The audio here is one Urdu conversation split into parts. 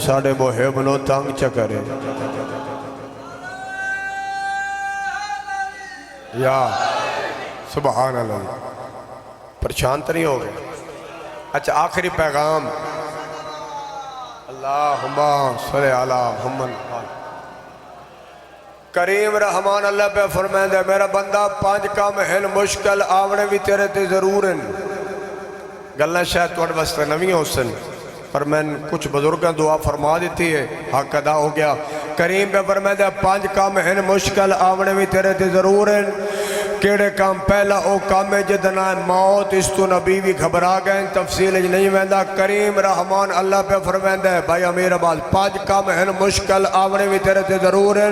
ساڑے محب نو تنگ چکرے یا سبحان اللہ پریشان تو نہیں ہو گئے اچھا آخری پیغام اللہم صلی علی محمد کریم رحمان اللہ پہ فرمائیں دے میرا بندہ 5 کام ہیں مشکل آونے بھی تیرے تے ضرور ہیں گلنا شاید توڑ بستے نوی ہو سن پر میں کچھ بزرگاں دعا فرما دیتی ہے حق ادا ہو گیا کریم پہ فرمائیں دے 5 کام ہیں مشکل آونے بھی تیرے تے ضرور ہیں کیڑے کام پہلا او کام ہے جدنا موت اس تو نبی بھی گھبرا گئے تفصیل نہیں ویندہ کریم رحمان اللہ پہ فرمیندہ ہے بھائی امیر آباد 5 کام ہیں مشکل آونے بھی تیرے تے ضرور ہیں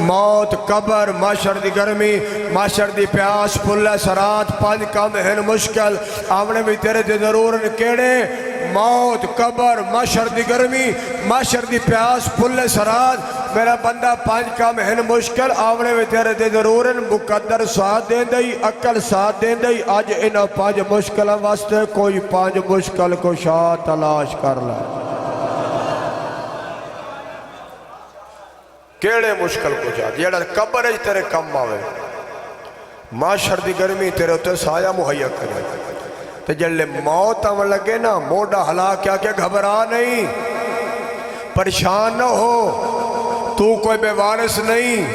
موت قبر معاشر دی گرمی معاشر دی پیاس پلہ سرات 5 کام ہیں مشکل آونے بھی تیرے تے ضرور ہیں کیڑے موت قبر معاشر دی گرمی معاشر دی پیاس پلہ سرات میرا بندہ 5 کام ہیں مشکل آونے بھی تیرے تے ضرور ہیں مقدر ساتھ دیں دئی عقل ساتھ دیں دئی آج انہا 5 مشکل واسطے کوئی 5 مشکل کو شاہ تلاش کر لے کیڑے مشکل کو شاہ جیڑا قبر ہے تیرے کم آوے معاشر دی گرمی تیرے ہوتے سایہ مہیا کرے تو جلے موت آن لگے نا موڑا حلا کیا کہ گھبرا نہیں پریشان نہ ہو تو کوئی بے وارث نہیں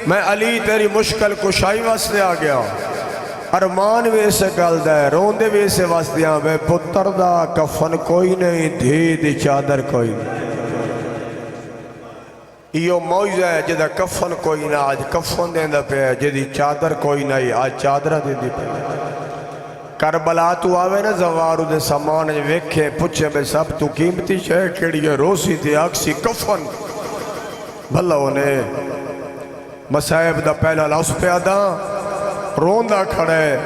میں علی تیری مشکل کشائی واسطے آ گیا ارمان بھی اسے گل دے روندے بھی اسے واسطے آوے پتر دا کفن کوئی نہیں دھی دی چادر کوئی نہیں یہ موجزہ ہے جدہ کفن کوئی نہ آج کفن دیندہ پہ ہے جدی چادر کوئی نہیں آج چادرہ دیندی پہ کربلا تو آوے نا زوارو دے سامان ویکھے پچھے میں سب تو قیمتی شے کیڑی ہے روسی تھی آکسی کفن بھلا انہیں مسائب دا پہلا لفظ پہ آدھا روندہ کھڑے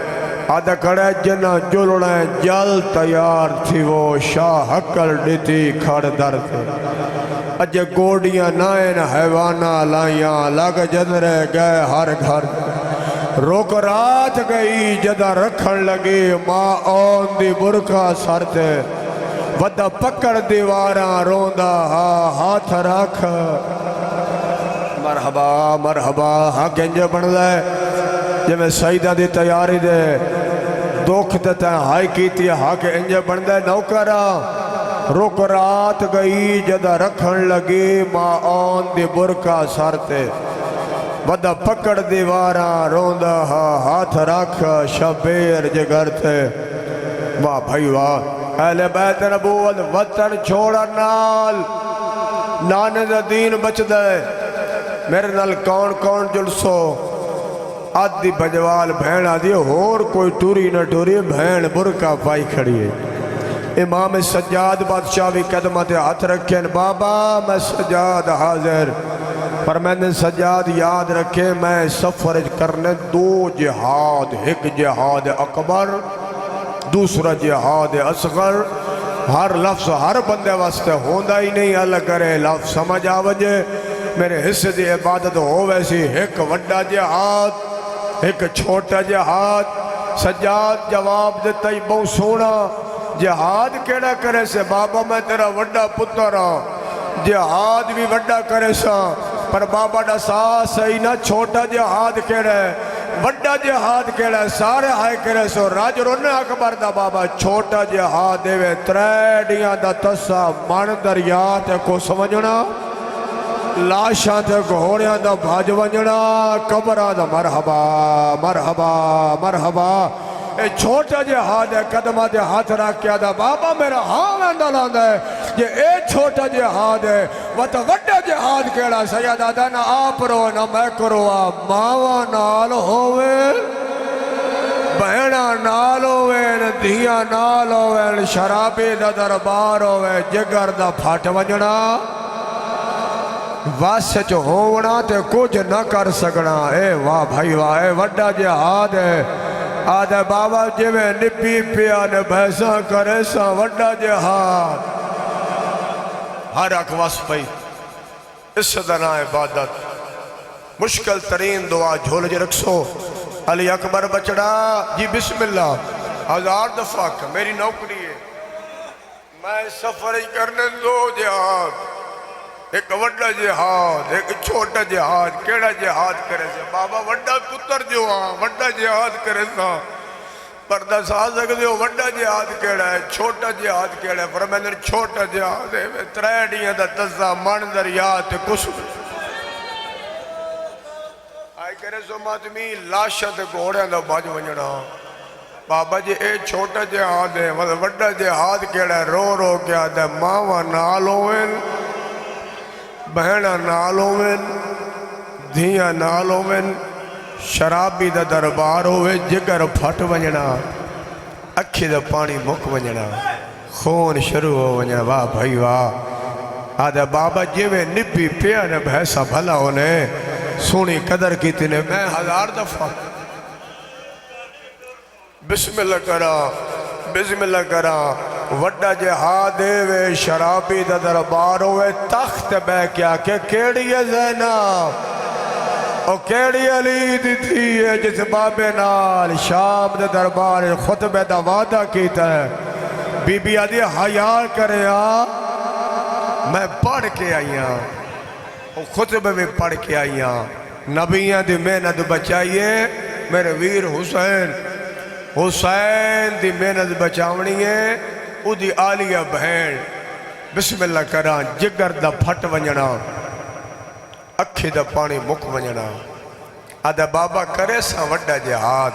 آدھا کھڑے جنہ جلڑے جل تیار تھی وہ شاہ حقل ڈیتی کھڑ در تھے اجھے گوڑیاں نائن حیوانہ لائیاں لگ جدرے گئے ہر گھر روک رات گئی جدہ رکھن لگی ماں آن دی برکہ سرتے ودہ پکڑ دیواراں روندہ ہاتھ رکھ مرحبا مرحبا ہاں کنجے بن دے جب میں سیدہ دی تیاری دے دکھ دیتا ہے ہائی کیتی ہے ہاں کنجے بن دے نوکرہ رک رات گئی جدہ رکھن لگی ماں آن دی برکہ سرتے ودہ پکڑ دیواراں روندہ ہاتھ رکھ شبیر جگر تھے واہ بھائی واہ اہل بیت نبوت وطن چھوڑا نال نانے دا دین بچ دے میرے نال کون کون جلسو آدھی بجوال بھین آدھی اور کوئی ٹوری نہ ٹوری بھین برکہ پائی کھڑی ہے امام سجاد بادشاہی قدمت ہاتھ رکھیں بابا میں سجاد حاضر پر میں نے سجاد یاد رکھے میں سفر کرنے 2 جہاد ایک جہاد اکبر دوسرا جہاد اصغر ہر لفظ ہر بندے واسطے ہوندہ ہی نہیں اللہ کرے لفظ سمجھ آوجے میرے حصے دی عبادت ہو ویسی ایک وڈا جہاد ایک چھوٹا جہاد سجاد جواب دیتا ہی بہت سونا جہاد کیڑا کرے سے بابا میں تیرا وڈا پتر ہوں جہاد بھی وڈا کرے سا پر بابا دا ساس ہی نہ چھوٹا جہاد کیڑا ہے وڈا جہاد کیڑا ہے سارے ہائے کرے سو راج رونے اکبر دا بابا چھوٹا جہاد دے وے تریڈیاں دا تسا من دریات کو سمجھنا لاشاں تے گھوڑیاں دا بھاج ونجنا قبرہ دا مرحبا مرحبا مرحبا اے چھوٹا جہاد ہے قدمہ دے ہاتھ رکھ کیا دا بابا میرا ہاں ویندہ لاندہ ہے یہ اے چھوٹا جہاد ہے وہ تو وڈا جہاد کیڑا سید آدھا نہ آپ رو نہ میں کرو ماوا نال ہوئے بہنہ نال ہوئے دھیاں نال ہوئے شرابی دا دربار ہوئے جگر دا پھاٹ ونجنا واسے چو ہونا تے کچھ نہ کر سکنا اے واہ بھائی واہ اے وڈا جہاد ہے آدھے بابا جی میں نبی پیا نے بھیسا کرے سا وڈا جہاد ہر اکواس پئی اس دنہ عبادت مشکل ترین دعا جھول جی رکھسو علی اکبر بچڑا جی بسم اللہ 1000 دفعہ میری نوکری ہے میں سفر کرنے 2 جہاد ایک وڈا جہاد ایک چھوٹا جہاد کیڑا جہاد کرے سے بابا وڈا پتر جو وڈا جہاد کرے سا پر دس آ سکتے ہو وڈا جہاد کیڑا ہے چھوٹا جہاد کیڑا ہے فرمائے چھوٹا جہاد ہے تریڈیاں دا تزا من دریات کس آئی کرے سو ماتمی لاشا تے گھوڑیاں دا بھاج ونجڑا بابا جی اے چھوٹا جہاد ہے وڈا جہاد کیڑا ہے رو رو کیا دے ماما نال ہوئن بہنہ نال ہوئن دھیاں نال ہوئن شرابی دا دربار ہوئے جگر پھٹ ونجنا اکھی دا پانی مک ونجنا خون شروع ہو ونجنا واہ بھائی واہ آدھا بابا جی میں نپی پیا نے بھیسا بھلا ہونے سونی قدر کی تینے میں 1000 دفعہ بسم اللہ کرا وڈا جہاد وے شرابی دا دربار ہوئے تخت بے کیا کہ کیڑی ہے زینب او کیڑی علی دی تھی ہے جس بابے نال شام دے دربار خطبہ دا وعدہ کیتا ہے بی بی آدھی حیاء کرے میں پڑھ کے آئیاں خطبہ میں پڑھ کے آئیاں نبیاں دی محنت بچائیے میرے ویر حسین دی محنت بچاونی ہے او دی آلیہ بہن بسم اللہ کران جگر دا پھٹ ونجنا اکھی دا پانی مک ونجنا آدھا بابا کرے سا وڈا جہاد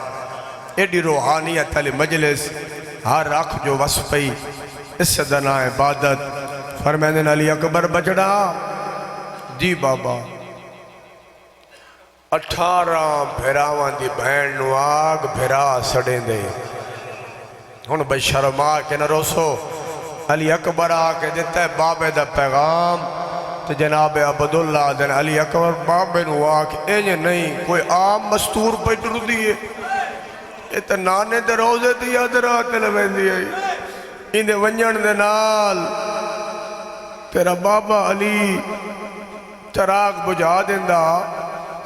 ایڈی روحانیت علی مجلس ہر رکھ جو وصفی اس سے دنا عبادت فرمائن علی اکبر بجڑا جی بابا 18 بھیراوان دی بہن نو آگ بھیرا سڑیں دے ہن بھئی شرما کے نہ روسو علی اکبر آکے دیتا ہے بابے دا پیغام تو جناب عبداللہ دن علی اکبر بابے نو آکے اینجے نہیں کوئی عام مستور پہ ڈر دیئے یہ تو نانے دے روزے دی ادرات لبین دیئے اندے ونجن دے نال تیرا بابا علی چراغ بجھا دیندہ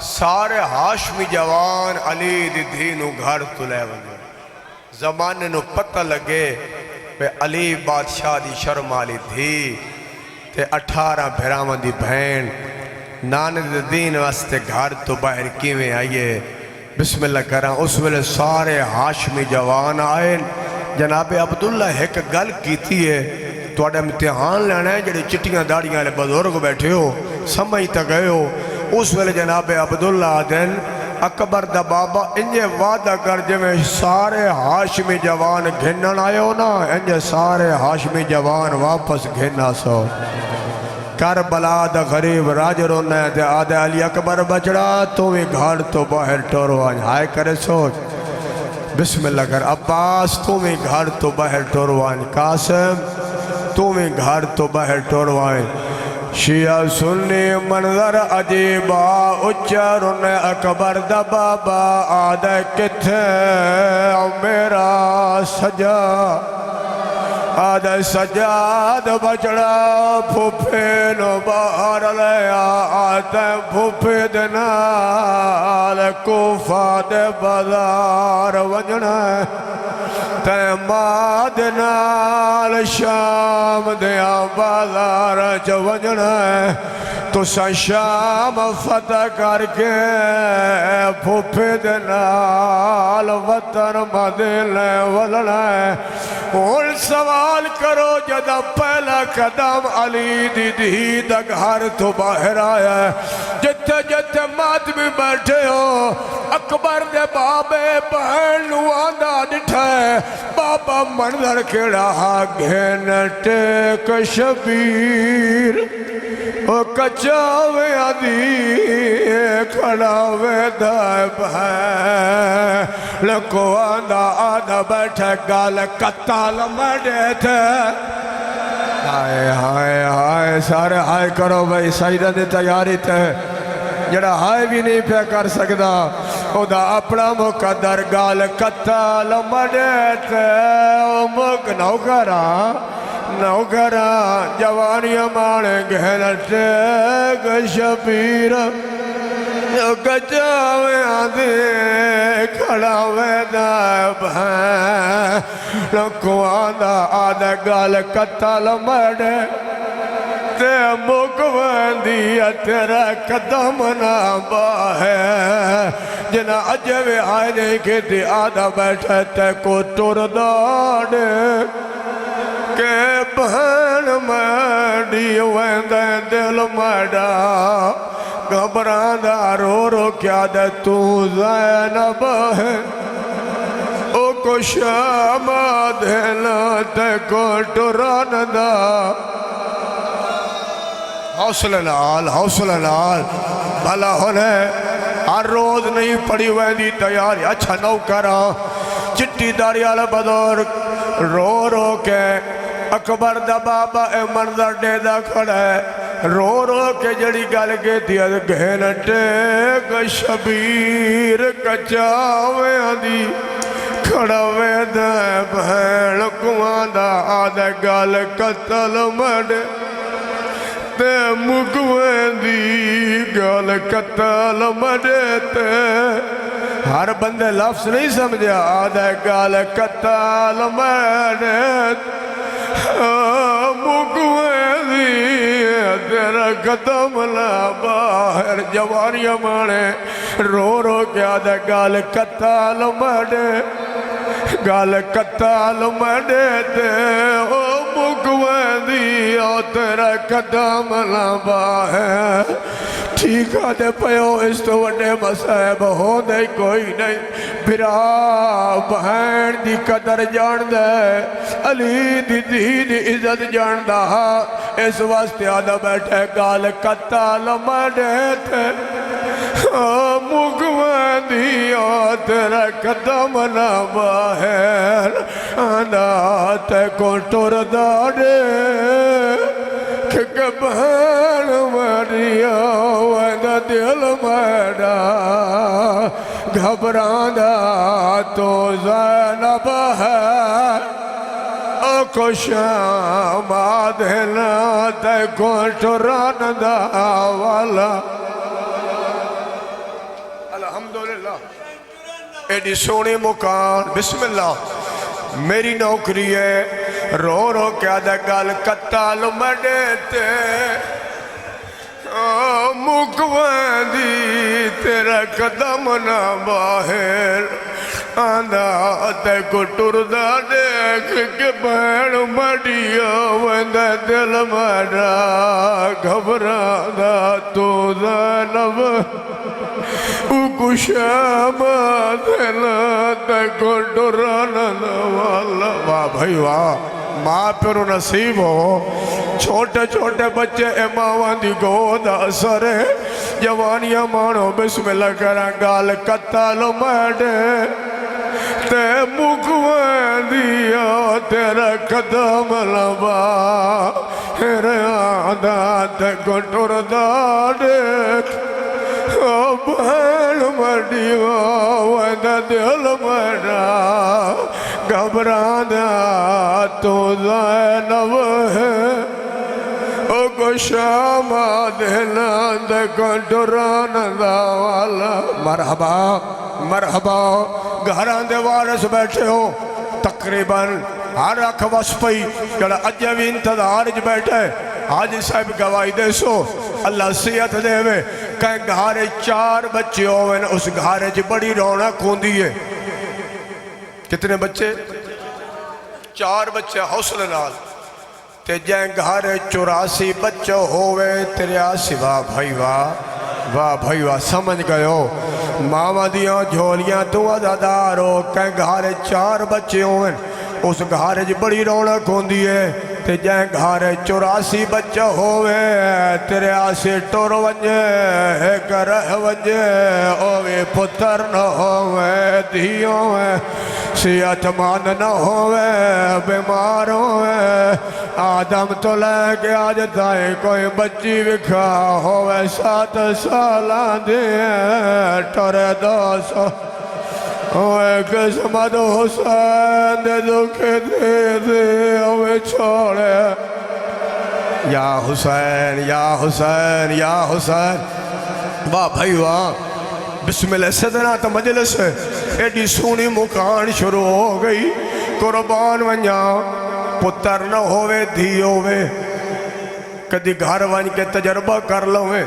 سارے ہاشمی جوان علی دی دھینو گھر تلے ونجن زمانے نو پتہ لگے پہ علی بادشاہ دی شرم آلی دھی تے 18 بھیراوان دی بہن نانے دے دین واسطے گھر تو باہر کیویں آئیے بسم اللہ کران اس ویلے سارے ہاشمی جوان آئے جناب عبداللہ ایک گل کیتی ہے تو اڈا امتحان لینا ہے جڑے چٹیاں داڑیاں لے بزرگ بیٹھے ہو سمجھتا گئے ہو اس ویلے جناب عبداللہ دن اکبر دا بابا انجے وعدہ کر جو میں سارے ہاشمی جوان گھنن آئے ہو نا انجے سارے ہاشمی جوان واپس گھننا سو کربلا دا غریب راج رونا ہے دے آدھے علی اکبر بچڑا تو بھی گھر تو باہر ٹورو آج ہائے کرے سوچ بسم اللہ کر عباس تو بھی گھر تو باہر ٹورو آج قاسم تو بھی گھر تو باہر ٹورو آج شیعہ سنی منظر عجیبہ اچھرن اکبر دا بابا آدھے کتھے میرا سجا آدھے سجاد بچڑا پھوپے نو باہر لیا آدھے پھوپے دنال کوفہ دے بازار وجنا تے ماں دنال شام دیا بازار جو وجنا تو شام فتح کر کے پھوپے دنال وطن مدینے ولنا اور سوال کرو جدہ پہلا قدم علی دی دی دا گھر تو باہر آیا ہے جتے جتے ماتمی بیٹھے ہو اکبر دے بابے بہن نواندہ ڈٹھائے بابا منظر کھڑا گھن ٹیک شبیر او کچاوے آدھی کھڑاوے دائے بہن لکو آندہ آدھا بیٹھے گال کتال مڈے تھے ہائے ہائے ہائے سارے ہائے کرو بھائی سجدہ دی تیاری تھے جڑا ہائے بھی نہیں پہ کر سکتا او دا اپنا مقدر گال کتال مڈے تھے او مک نوکرا جوانیاں مانے گھن ٹیک شبیر کچاوے آدھے کھڑاوے دائب ہیں لکو آدھا گال کتال مڈے تے مکوندی تیرا قدم نہ باہے جنا اجوے آئینے کے دی آدھا بیٹھے تے کو ٹر داڑے کہ بہن میڈی ویندے دل میڈا گھبراندہ رو رو کیا دے تو زینب ہے او کو شام دھیلا تے کو ٹران دا حوصلہ نال بھلا ہونے ہر روز نہیں پڑی ویندی تیاری اچھا نو کرا چٹی داریال بدور رو رو کے اکبر دا بابا اے منظر دے دا کھڑے رو رو کے جڑی گل کے دیا گھن ٹیک شبیر کچاوے دی کھڑاوے دے بھین کواں دا آدھے گل قتل مڈے تے مکویں دی گل قتل مڈے تے ہر بندے لفظ نہیں سمجھا آدھے گل قتل مڈے مکویں دی تیرا قدم لا باہر جوانیاں مانے رو رو کے آدھے گل قتل مڈے گل قتل مڈے تے او مکویں دی تیرا قدم لا باہر ٹھیک آدھے پیو اس تو وڈے مسائب ہو دے کوئی نہیں بھرا بہن دی قدر جان دے علی دی دی عزت جان دا اس واسطے آدھا بیٹھے گال قتل مڈے تھے مکویں دی تیرا قدم نہ باہر آدھا تے کو ٹر داڑے کہ بہن مریا ویندہ دل میڈا گھبراندہ تو زینب ہے کو شام آدھنا تے کو ٹران دا والا الحمدللہ ایڈی سونی مکان بسم اللہ میری نوکری ہے رو رو کیا دے گل قتل مڈے تے مکویں دی تیرا قدم نہ باہر آندھا تے کو ٹردہ دیکھ کے بہن مڈیا ویندہ دل میڈا گھبراندہ تو زینب کو شام دھیلا تے کو ٹران دا والا واہ بھائی واہ ماں پھر نصیب ہو چھوٹے چھوٹے بچے اماوان دی گود اثر ہے جوانیاں مانو بسم اللہ کریں گال قتل مڈے تے مکویں دیا تیرا قدم لبا ہیرے آدھا تے کو ٹر داڑے بہن مڈیو ویندہ دل میڈا گھبراندہ تو زینب ہے او کو شام دہنا دے کو ٹران دا والا مرحبا مرحبا گھران دے وارث بیٹھے ہو تقریباً ہر اکھ وس پئی جڑا اجے بھی انتظار وچ بیٹھے حاجی صاحب گواہی دے سو اللہ صحت دے وے کہیں گھارے 4 بچے ہوئے اس گھارے جی بڑی رونق ہوندی ہے کتنے بچے 4 بچے حوصلہ نال تے جائیں گھارے 84 بچے ہوئے 83 واہ بھائی واہ سمجھ گئے ہو ماما دیاں جھولیاں تو عزادار ہو کہیں گھارے 4 بچے ہوئے اس گھارے جی بڑی رونق ہوندی ہے تے جائیں گھارے 84 بچہ ہوئے 83 ٹور ونجے ایک رہ ونجے اوے پتر نہ ہوئے دھیوں ہوئے صحت مند نہ ہوئے بیمار ہوئے آدم تو لے کے آج تائیں کوئی بچی بکھا ہوئے 7 سالہ دے ٹور 200 اوے قسمت حسین دے دکھے دے دے اوے چھوڑے یا حسین یا حسین یا حسین واہ بھائی واہ بسم اللہ صدنا تا مجلس ہے ایڈی سونی مکان شروع ہو گئی قربان ونجا پتر نہ ہوئے دھی ہوئے کدی گھر ون کے تجربہ کر لویں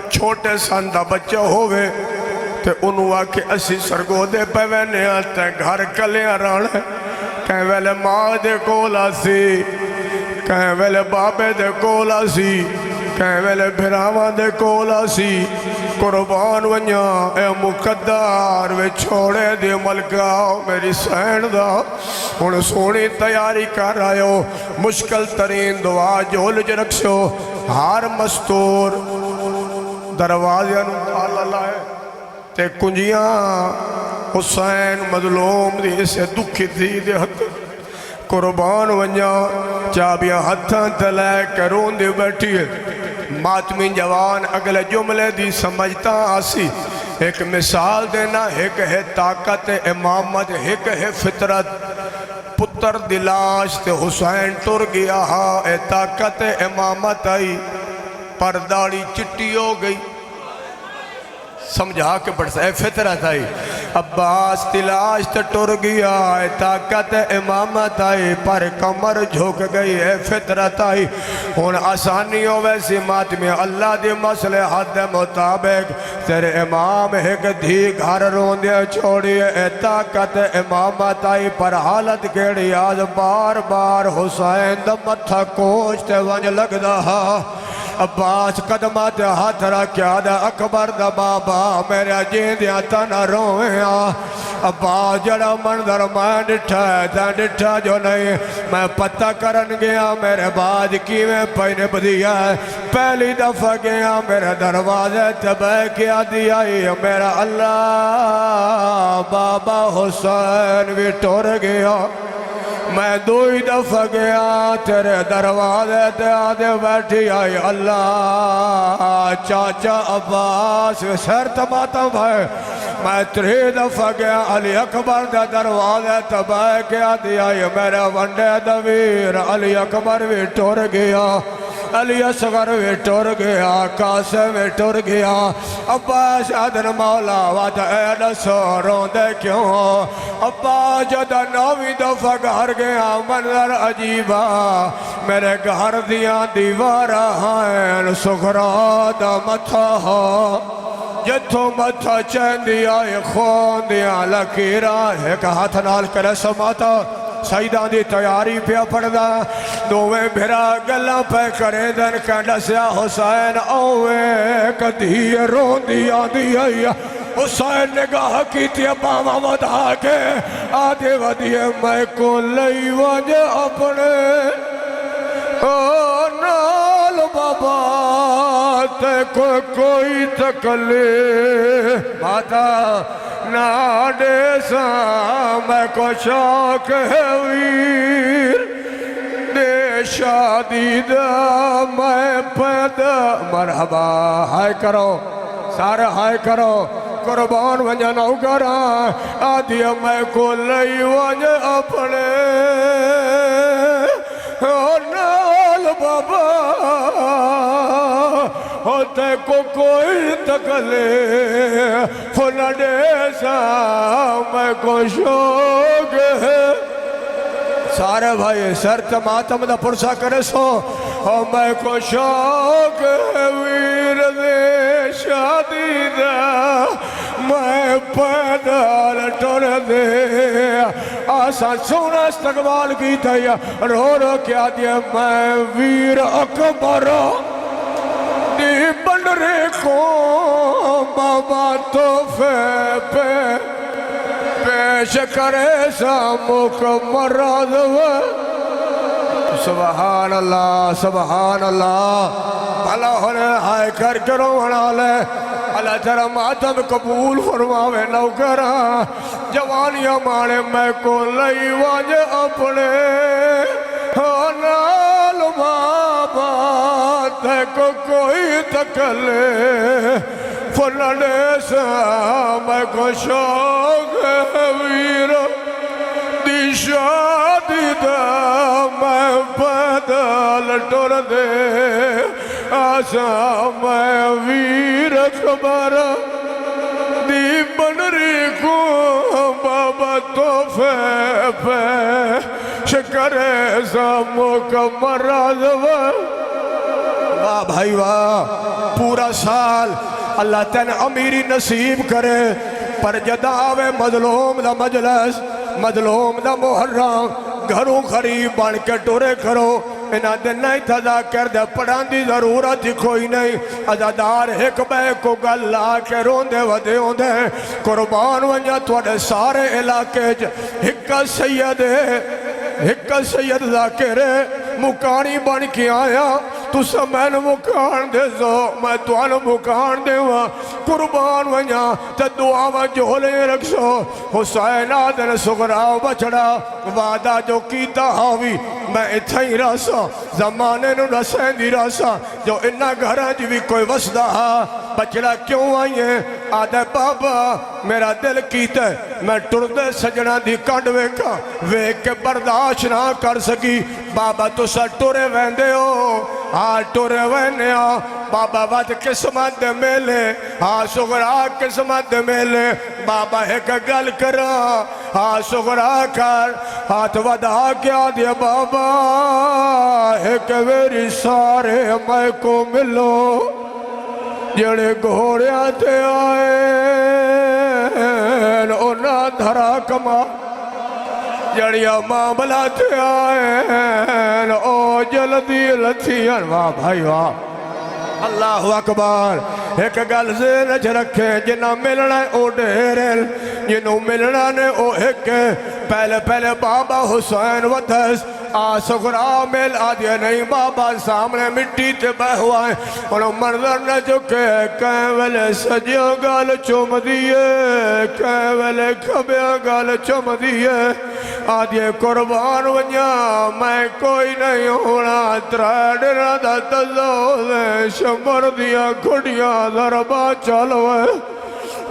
چھوٹے سن دا بچہ ہوئے تے انہوں آکے اسی سرگودے پہ وینے آتے گھر کلیاں رانے کہیں ویلے ماں دے کولا سی کہیں ویلے بابے دے کولا سی کہیں ویلے بھراواں دے کولا سی قربان ونیا اے مقدار وے چھوڑے دے ملکاؤ میری سین دا ان سونی تیاری کر آئیو مشکل ترین دعا جولج رکھشو ہار مستور دروازے انتال اللہ ہے تے کنجیاں حسین مظلوم دی اسے دکھی تھی دے حق قربان ونیا چابیاں ہتھاں تلے کرون دے بیٹھی ہے ماتمی جوان اگلے جملے دی سمجھتا آسی ایک مثال دینا ایک ہے طاقت امامت ایک ہے فطرت پتر دلاش تے حسین ٹر گیا ہاں اے طاقت امامت آئی پرداڑی چٹی ہو گئی سمجھا کے بڑھ اے فطرت آئی عباس تلاش تے ٹر گیا اے طاقت امامت آئی پر کمر جھوک گئی اے فطرت آئی ہون آسانیوں ویسی ماتمی اللہ دی مسئلے حد مطابق تیرے امام ایک دھی گھر روندے چھوڑی اے طاقت امامت آئی پر حالت کیڑی آج بار بار حسین دا متھا کوشتے ونج لگ دا عباس قدمات ہاتھ رکھیا دا اکبر دا بابا میرے جیندیاں تنہ روئے عباس جڑا منظر میں ڈٹھا ہے تا ڈٹھا جو نہیں میں پتہ کرن گیا میرے بعد کی میں پہنے بدیا ہے پہلی دفعہ گیا میرے دروازے تبہ کیا دیا میرا اللہ بابا حسین بھی ٹور گیا میں دوئی دفعہ گیا تیرے دروازے تے آدھے بیٹھی آئی اللہ چاچا عباس سر تماتا بھائی میں تری دفعہ گیا علی اکبر دے دروازے تبہ کیا دیا میرے ونڈے دویر علی اکبر بھی ٹور گیا علی اصغر بھی ٹور گیا قاسم بھی ٹور گیا عباس عدن مولا وعد اے نسو روندے کیوں عباس جدہ نوی دفعہ گھر گیا منظر عجیبہ میرے گھر دیاں دیوارہ ہیں سغرادہ متھا جتھو متھا چیندیا خون دیا لکیرہ ایک ہاتھ نال کرے سماتا سیدان دی تیاری پہ پڑھدا دوویں بھرا گلہ پہ کرے دن کہنڈا سیا حسین اوے کدھی رون دیا دیا حسین نگاہ کی تھی باما ودا کے آدھے ودیے میں کو لئی وجہ اپنے نال بابا تے کوئی تکلے ماتا ناڑے سا میں کو شوق ہے ویر دے شادی دا میں پیدا مرحبا ہائے کرو سارے ہائے کرو قربان ونجا نوکرا آدھیا میں کو لئی ونجا اپنے نال بابا ہوتے کو کوئی تکلے فنڈے سا میں کو شوق ہے سارے بھائی سر تماتم دا پرسا کرے سو میں کو شوق ہے ویر دے شادی دا میں پیدال ٹور دے آسان سونا استقبال کی تھا رو رو کیا دیا میں ویر اکبر دی بنرے کو بابا تحفے پہ پیش کرے سا مکمراد سبحان اللہ سبحان اللہ بھلا ہونے ہائے کر کے رونا لے اللہ تیرا ماتم قبول فرماوے نوکرا جوانیاں مانے میں کو لئی واجہ اپنے نال بابا تے کو کوئی تکلے فنڈے سا میں کو شوق ہے ویر دی شادی دا میں پیدال ٹور دے آسا میں ویر اکبر دی بنری کو بابا تحفے پہ شکر سا مکمر آزو واہ بھائی واہ پورا سال اللہ تین امیری نصیب کرے پر جدا آوے مظلوم دا مجلس مظلوم دا محرم گھروں غریب بن کے ٹورے کرو انہاں دن نہیں تھا کر دے پڑھان دی ضرورت ہی کوئی نہیں عزادار ایک بے کو گل لا کے روندے ودے ہوندے قربان ونجا توڑے سارے علاقے ہکا سید ذاکر مکانی بن کے آیا تو سمین مکان دے زو میں توان مکان دے وہاں قربان ونجا تے دعا و جھولے رکھسو حسین آدن سغراؤ بچڑا وعدہ جو کیتا ہاوی میں اتھا ہی راسا زمانے نو رسین دی راسا جو انہا گھرہ جو بھی کوئی وسدہ بچڑا کیوں آئیے آدھے بابا میرا دل کیتا ہے میں ٹردے سجنہ دی کانڈوے کا ویک کے برداشت نہ کر سکی بابا تو سا ٹورے ویندے ہو ہاں ٹورے ویندے ہو بابا واد قسمت دے میلے ہاں سغرا قسمت دے میلے بابا ایک گل کرا ہاں سغرا کر ہاتھ ودا کیا دیا بابا ایک ویری سارے میں کو ملو جڑے گھوڑیاں تے آئے انہاں دھرا کما جڑیا معاملہ تے آئے او جلدی لتھیاں واہ بھائی واہ اللہ اکبر ایک گل ذہن رکھے جنہ ملنا ہے او ڈیرل جنہوں ملنا نے او ایک پہلے بابا حسین ودھس سغرا مل آدھیا نہیں بابا سامنے مٹی تے بہ ہوا ہے انہوں منظر نہ چکے کہیں ویلے سجیاں گال چوم دیئے کہیں ویلے کھبیاں گال چوم دیئے آدھیا قربان ونیا میں کوئی نہیں ہونا تریڈنا دا تزودے شمر دیا گھڑیاں ضربہ چلوے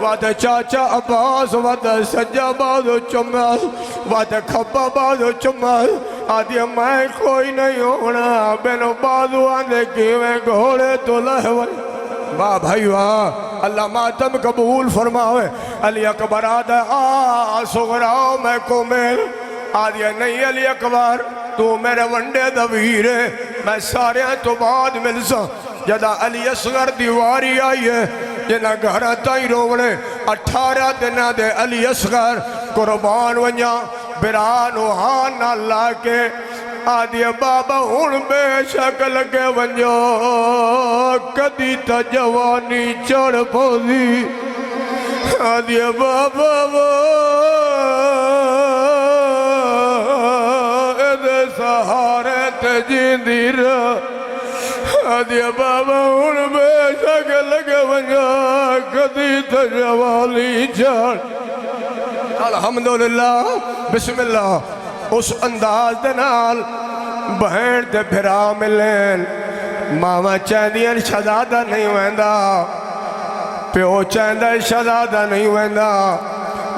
واد چاچا عباس واد سجا بادو چمس واد کھبا بادو چمس آدھیا میں کوئی نہیں ہونا بینو بادو آندھے کیویں گھوڑے تو لہوے واہ بھائی واہ اللہ ماتم قبول فرماوے علی اکبر آدھا سغراؤ میں کو میل آدھیا نہیں علی اکبر تو میرے ونڈے دویرے میں سارے تو بعد ملسا جدا علی اصغر دیواری آئی ہے جنہ گھرہ تائی روڑے 18 دنہ دے علی اصغر قربان ونیا برانو ہاں اللہ کے آدھیا بابا ہون بے شک لگے ونجو کدی تا جوانی چڑ پوزی آدھیا بابا وہ ایدے سہارے تے جیندی رہا آدھیا بابا ہون بے شک لگے ونجا کدی تا جوانی چڑ الحمدللہ بسم اللہ اس انداز دنال بہن تے بھرا ملین ماما چیندین شہزادہ نہیں ویندہ پیو چیندین شہزادہ نہیں ویندہ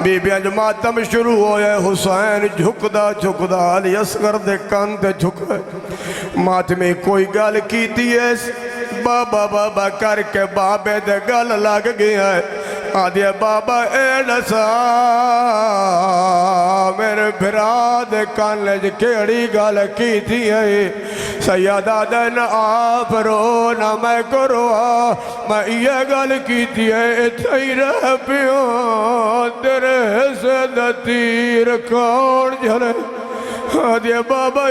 بی بی انج ماتم شروع ہوئے حسین جھکدہ علی اصغر دے کان تے جھکے ماتمی کوئی گل کیتی ہے بابا بابا کر کے بابے دے گل لگ گیا ہے آدھیا بابا اے نسا میرے بھرا دے کانلے کیڑی گل کی تھی ہے سیدہ دن آپ رو نہ میں کرو میں یہ گل کی تھی ہے اتھائی رہ پیوں تیرے سے دتیر کون جھلے آدھیا بابا